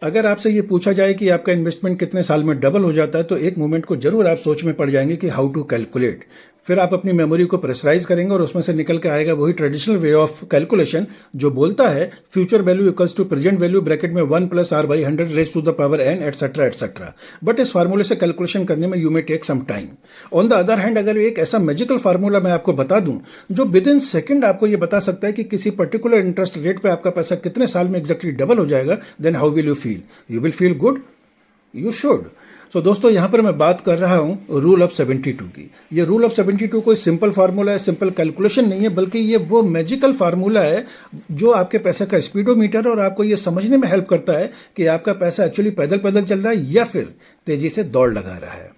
अगर आपसे ये पूछा जाए कि आपका इन्वेस्टमेंट कितने साल में डबल हो जाता है तो एक मोमेंट को जरूर आप सोच में पड़ जाएंगे कि हाउ टू कैलकुलेट। फिर आप अपनी मेमोरी को प्रेशराइज करेंगे और उसमें से निकल के आएगा वही ट्रेडिशनल वे ऑफ कैलकुलेशन जो बोलता है future value equals to present value bracket में 1+r/100 raise to the power n etcetera etcetera. But इस फार्मूले से कैलकुलेशन करने में you may take some time. On the other hand, अगर एक ऐसा मैजिकल फार्मूला मैं आपको बता दूं जो विद इन सेकेंड आपको ये बता सकता है कि किसी पर्टिकुलर इंटरेस्ट रेट पे आपका पैसा कितने साल में एग्जैक्टली डबल हो जाएगा, then how will you feel? You will feel good, you should. So दोस्तों, यहां पर मैं बात कर रहा हूं रूल ऑफ 72 की। ये रूल ऑफ 72 कोई सिंपल फार्मूला है, सिंपल कैलकुलेशन नहीं है, बल्कि ये वो मैजिकल फार्मूला है जो आपके पैसे का स्पीडोमीटर और आपको ये समझने में हेल्प करता है कि आपका पैसा एक्चुअली पैदल पैदल चल रहा है या फिर तेजी से दौड़ लगा रहा है।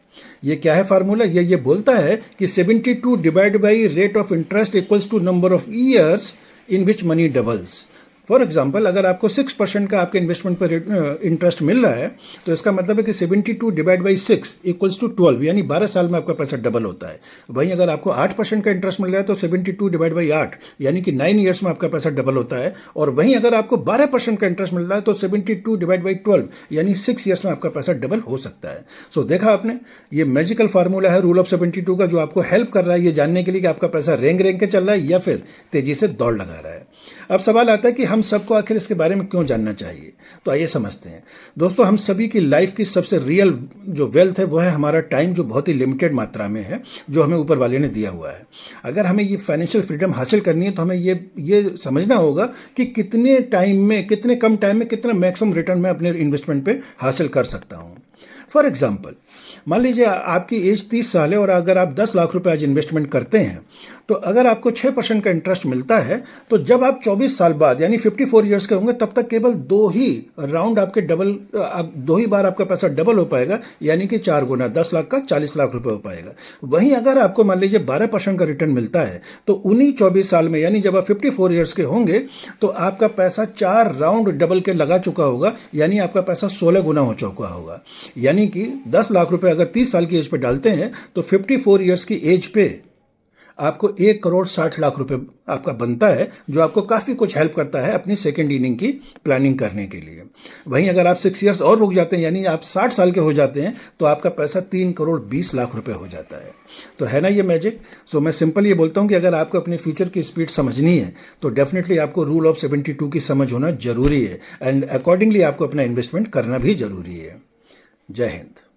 ये क्या है फार्मूला? ये बोलता है कि 72 divide by rate of interest equals to number of years in which money doubles. For example, अगर आपको 6% का आपके इन्वेस्टमेंट पर इंटरेस्ट मिल रहा है तो इसका मतलब है कि 72 डिवाइड बाई 6 इक्वल्स टू 12, यानी 12 साल में आपका पैसा डबल होता है। वहीं अगर आपको 8% का इंटरेस्ट मिल रहा है तो 72 डिवाइड बाई 8 यानी कि 9 ईयर्स में आपका पैसा डबल होता है। और वहीं अगर आपको 12% का इंटरेस्ट मिल रहा है तो 72 डिवाइड बाई 12 यानी 6 ईयर्स में आपका पैसा डबल हो सकता है। सो देखा आपने, ये मैजिकल फार्मूला है रूल ऑफ 72 का जो आपको हेल्प कर रहा है ये जानने के लिए कि आपका पैसा रेंग रेंग के चल रहा है या फिर तेजी से दौड़ लगा रहा है। अब सवाल आता है कि हम सबको आखिर इसके बारे में क्यों जानना चाहिए? तो आइए समझते हैं। दोस्तों, हम सभी की लाइफ की सबसे रियल जो वेल्थ है वो है हमारा टाइम, जो बहुत ही लिमिटेड मात्रा में है, जो हमें ऊपर वाले ने दिया हुआ है। अगर हमें ये फाइनेंशियल फ्रीडम हासिल करनी है तो हमें ये समझना होगा कि कितने टाइम में, कितने कम टाइम में कितना मैक्सिमम रिटर्न मैं अपने इन्वेस्टमेंट पे हासिल कर सकता हूँ। फॉर एग्जाम्पल, मान लीजिए आपकी एज 30 साल है और अगर आप 10 लाख रुपए आज इन्वेस्टमेंट करते हैं तो अगर आपको 6% का इंटरेस्ट मिलता है तो जब आप 24 साल बाद यानी 54 ईयर्स के होंगे तब तक केवल दो ही बार आपका पैसा डबल हो पाएगा, यानी कि 4 गुना, 10 लाख का 40 लाख रुपए हो पाएगा। वहीं अगर आपको मान लीजिए 12% का रिटर्न मिलता है तो उन्हीं 24 साल में यानी जब आप 54 ईयर्स के होंगे तो आपका पैसा 4 राउंड डबल के लगा चुका होगा, यानी आपका पैसा 16 गुना हो चुका होगा। यानी कि 10 लाख रुपए अगर 30 साल की एज पे डालते हैं तो 54 ईयर्स की एज पे आपको 1,60,00,000 रुपए आपका बनता है, जो आपको काफ़ी कुछ हेल्प करता है अपनी सेकेंड इनिंग की प्लानिंग करने के लिए। वहीं अगर आप 6 ईयर्स और रुक जाते हैं यानी आप 60 साल के हो जाते हैं तो आपका पैसा 3,20,00,000 रुपए हो जाता है। तो है ना ये मैजिक? सो मैं सिंपल ये बोलता हूँ कि अगर आपको अपने फ्यूचर की स्पीड समझनी है तो डेफिनेटली आपको रूल ऑफ 72 की समझ होना जरूरी है एंड अकॉर्डिंगली आपको अपना इन्वेस्टमेंट करना भी जरूरी है। जय हिंद।